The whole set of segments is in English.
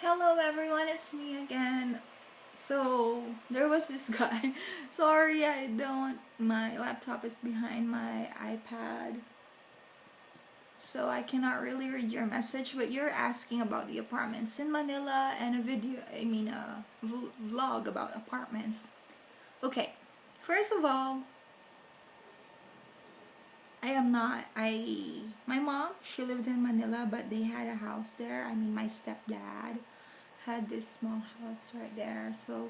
Hello everyone, it's me again. So there was this guy. Sorry, my laptop is behind my iPad. So I cannot really read your message, but you're asking about the apartments in Manila and a vlog about apartments. Okay, first of all, my mom, she lived in Manila, but they had a house there. My stepdad had this small house right there. So,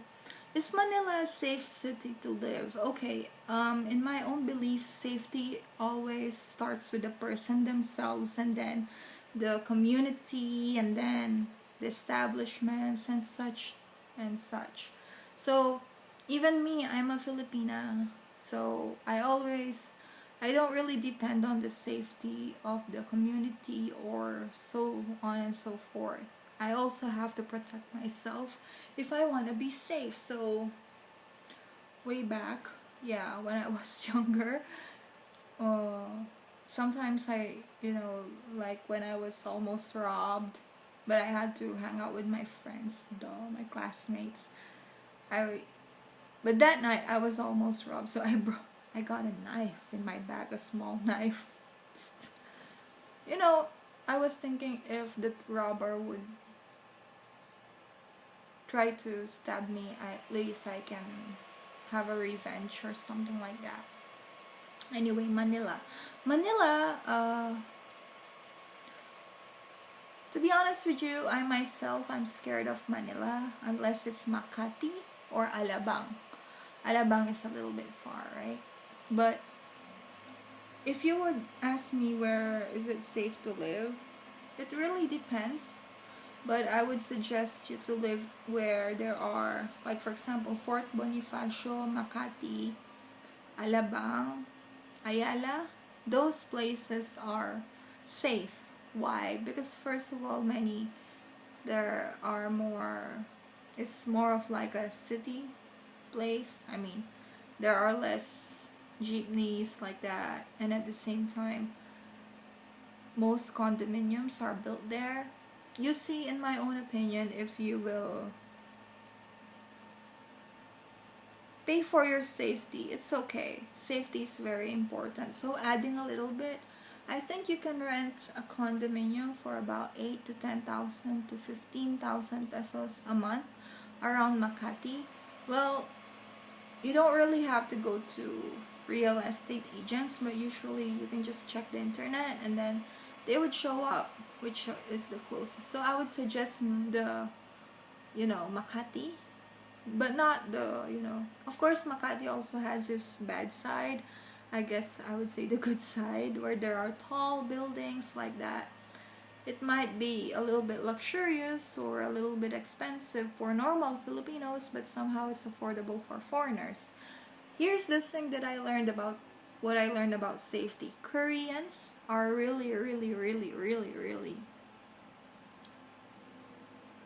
is Manila a safe city to live? Okay, in my own belief, safety always starts with the person themselves, and then the community, and then the establishments, and such and such. So, even me, I'm a Filipina, so I don't really depend on the safety of the community or so on and so forth. I also have to protect myself if I want to be safe. So, way back, yeah, when I was younger, sometimes like when I was almost robbed, but I had to hang out with my friends, my classmates. But that night I was almost robbed, so I got a knife in my bag, a small knife. I was thinking if the robber would try to stab me, at least I can have a revenge or something like that. Anyway, Manila. To be honest with you, I'm scared of Manila unless it's Makati or Alabang. Alabang is a little bit far, right? But if you would ask me where is it safe to live, it really depends. But I would suggest you to live where there are, like for example, Fort Bonifacio, Makati, Alabang, Ayala. Those places are safe. Why? Because first of all, it's more of like a city place. There are less jeepneys like that, and at the same time, most condominiums are built there. You see, in my own opinion, if you will pay for your safety, it's okay. Safety is very important. So adding a little bit, I think you can rent a condominium for about 8 to 10,000 to 15,000 pesos a month around Makati. Well, you don't really have to go to real estate agents, but usually you can just check the internet and then they would show up which is the closest. So I would suggest Makati, but not of course Makati also has its bad side. I guess I would say the good side, where there are tall buildings like that. It might be a little bit luxurious or a little bit expensive for normal Filipinos, but somehow it's affordable for foreigners. Here's the thing that I learned about safety. Koreans are really, really, really, really, really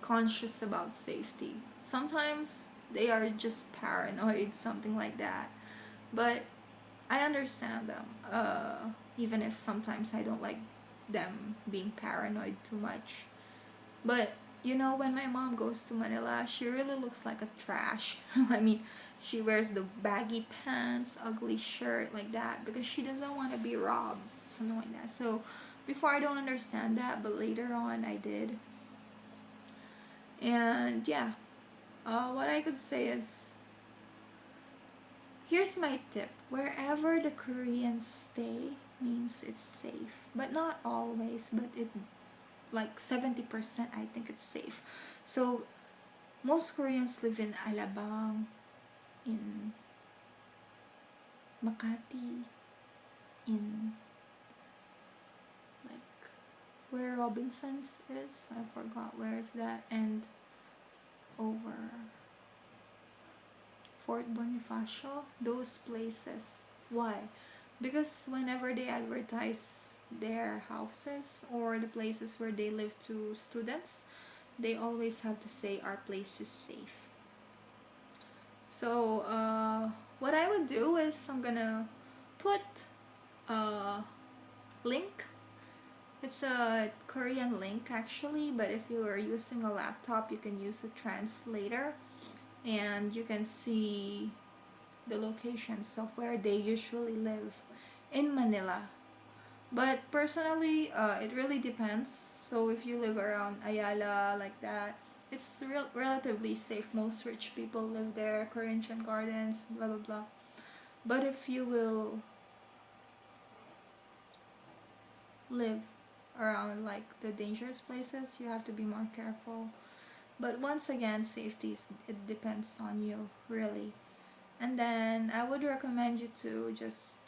conscious about safety. Sometimes they are just paranoid, something like that. But I understand them, even if sometimes I don't like them being paranoid too much. But when my mom goes to Manila, she really looks like a trash. She wears the baggy pants, ugly shirt like that because she doesn't want to be robbed, something like that. So before I don't understand that, but later on I did. And yeah, what I could say is, here's my tip. Wherever the Koreans stay means it's safe. But not always, but like 70% I think it's safe. So most Koreans live in Alabang, in Makati, in like where Robinson's is, I forgot where is that, and over Fort Bonifacio, those places. Why? Because whenever they advertise their houses or the places where they live to students, they always have to say our place is safe. So what I would do is I'm gonna put a link It's a Korean link actually, but if you are using a laptop, you can use a translator and you can see the locations of where they usually live in Manila. But personally, it really depends. So if you live around Ayala, like that, it's relatively safe. Most rich people live there, Corinthian Gardens, blah blah blah. But if you will live around like the dangerous places, you have to be more careful. But once again, safety it depends on you, really. And then I would recommend you to just,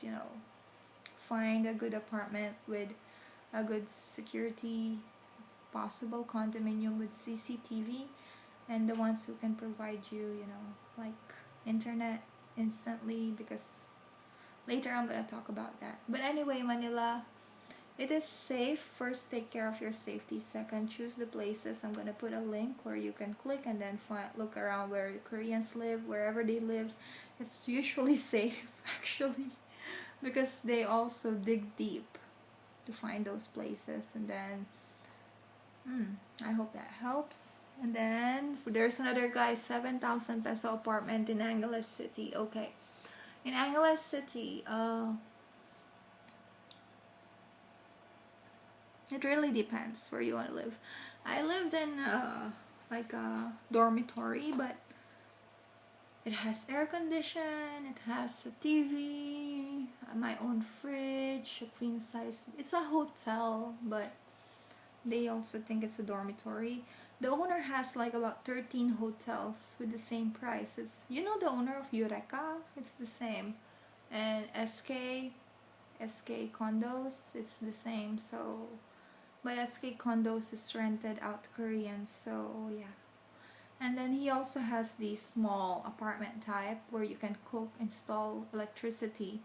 find a good apartment with a good security, possible condominium with CCTV, and the ones who can provide you, like internet instantly, because later I'm gonna talk about that. But anyway, Manila, it is safe. First, take care of your safety. Second, choose the places. I'm gonna put a link where you can click and then look around where Koreans live, wherever they live. It's usually safe, actually, because they also dig deep to find those places. And then, I hope that helps. And then, there's another guy, 7,000 peso apartment in Angeles City. Okay, in Angeles City, it really depends where you want to live. I lived in like a dormitory, but it has air condition, it has a TV, my own fridge, a queen size. It's a hotel, but they also think it's a dormitory. The owner has like about 13 hotels with the same price. It's, the owner of Eureka, it's the same. And SK Condos, it's the same. So, but SK Condos is rented out to Koreans, so yeah. And then he also has the small apartment type where you can cook, install electricity.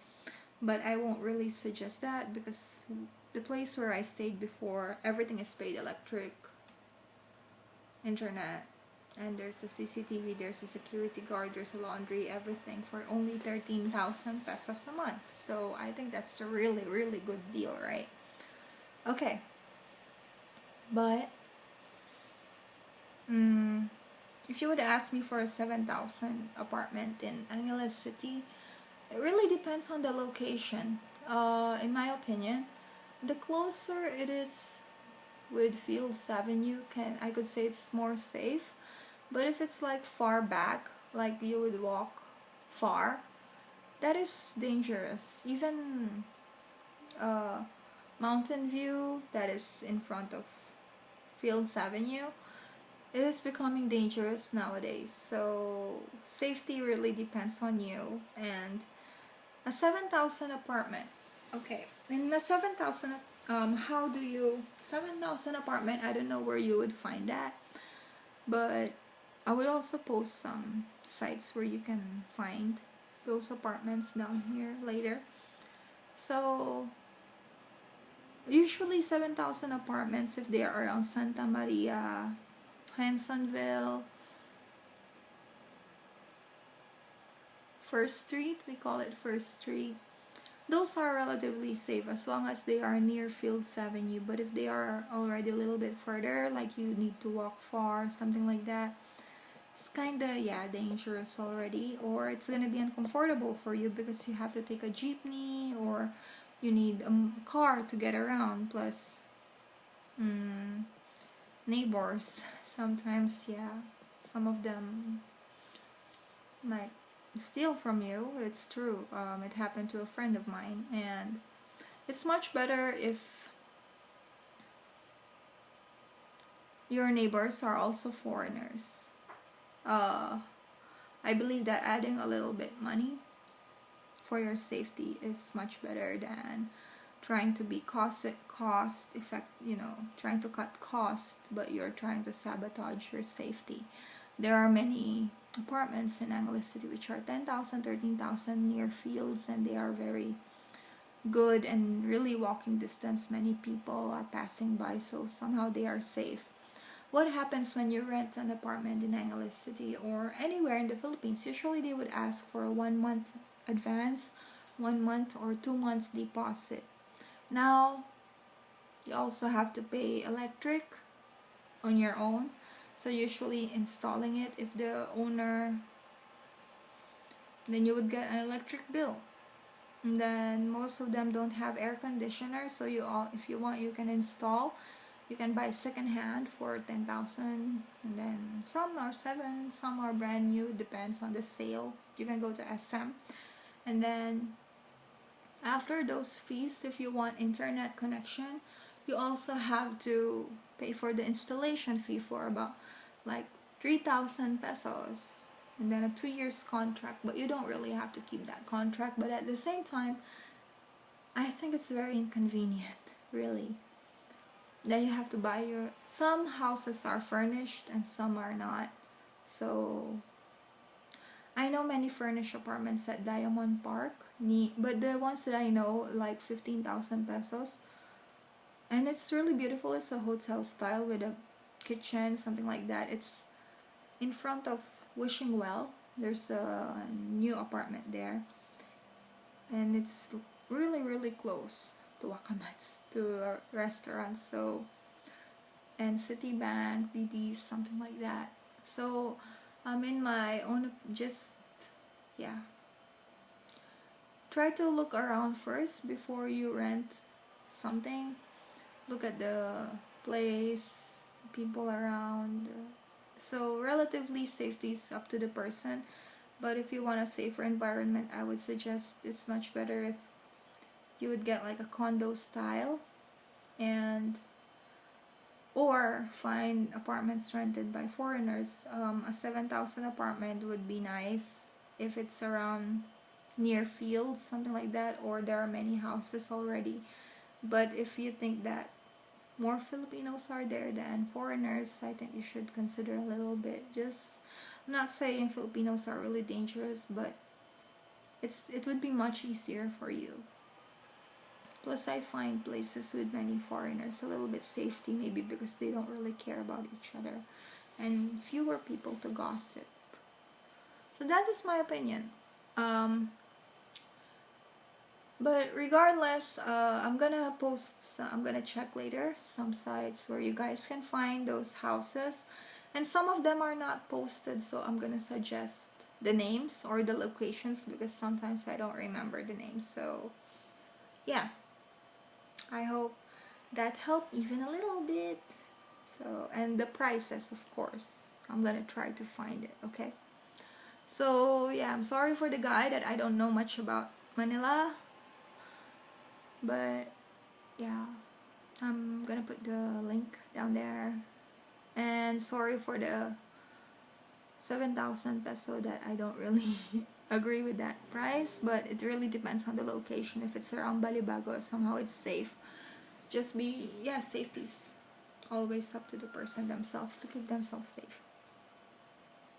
But I won't really suggest that because the place where I stayed before, everything is paid electric, internet, and there's a CCTV, there's a security guard, there's a laundry, everything for only 13,000 pesos a month. So I think that's a really, really good deal, right? Okay. But if you would ask me for a 7,000 apartment in Angeles City, it really depends on the location. In my opinion, the closer it is with Fields Avenue, I could say it's more safe. But if it's like far back, like you would walk far, that is dangerous. Even Mountain View, that is in front of Fields Avenue, it is becoming dangerous nowadays. So safety really depends on you. And a 7,000 apartment. Okay, in a 7,000 7,000 apartment, I don't know where you would find that, but I will also post some sites where you can find those apartments down here later. So usually 7,000 apartments, if they are around Santa Maria, Hensonville, First Street, we call it First Street, those are relatively safe as long as they are near Fields Avenue. But if they are already a little bit further, like you need to walk far, something like that, it's kinda, dangerous already, or it's gonna be uncomfortable for you because you have to take a jeepney or you need a car to get around, plus neighbors sometimes, some of them might steal from you. It's true. It happened to a friend of mine, and it's much better if your neighbors are also foreigners. I believe that adding a little bit money for your safety is much better than trying to be cost effect, trying to cut cost, but you're trying to sabotage your safety. There are many apartments in Angeles City which are 10,000, 13,000 near fields, and they are very good and really walking distance. Many people are passing by, so somehow they are safe. What happens when you rent an apartment in Angeles City or anywhere in the Philippines? Usually they would ask for a 1 month advance, 1 month or 2 months deposit. Now, You also have to pay electric on your own. So usually installing it, if the owner, then you would get an electric bill. And then most of them don't have air conditioner, so if you want, you can install. You can buy second-hand for 10,000, and then some are 7, some are brand new, depends on the sale. You can go to SM. And then after those fees, if you want internet connection, you also have to pay for the installation fee for about like 3,000 pesos, and then a 2 years contract. But you don't really have to keep that contract, but at the same time, I think it's very inconvenient, really. Then you have to buy some houses are furnished and some are not. So I know many furnished apartments at Diamond Park, but the ones that I know, like 15,000 pesos. And it's really beautiful. It's a hotel style with a kitchen, something like that. It's in front of Wishing Well. There's a new apartment there. And it's really, really close to Wakamats, to restaurants, so, and Citibank, DDs, something like that. So in my own, try to look around first before you rent something. Look at the place, people around. So relatively safety is up to the person, but if you want a safer environment, I would suggest it's much better if you would get like a condo style, or find apartments rented by foreigners. A 7,000 apartment would be nice if it's around near fields, something like that, or there are many houses already. But if you think that more Filipinos are there than foreigners, I think you should consider a little bit. I'm not saying Filipinos are really dangerous, but it would be much easier for you. Plus, I find places with many foreigners a little bit safety, maybe because they don't really care about each other, and fewer people to gossip. So that is my opinion. But regardless, I'm gonna check later some sites where you guys can find those houses, and some of them are not posted, so I'm gonna suggest the names or the locations because sometimes I don't remember the names. So yeah, I hope that helped even a little bit. So, and the prices, of course, I'm gonna try to find it. Okay, so yeah, I'm sorry for the guy that I don't know much about Manila, but yeah, I'm gonna put the link down there. And sorry for the 7,000 peso that I don't really agree with that price, but it really depends on the location. If it's around Balibago, somehow it's safe. Safety's always up to the person themselves to keep themselves safe.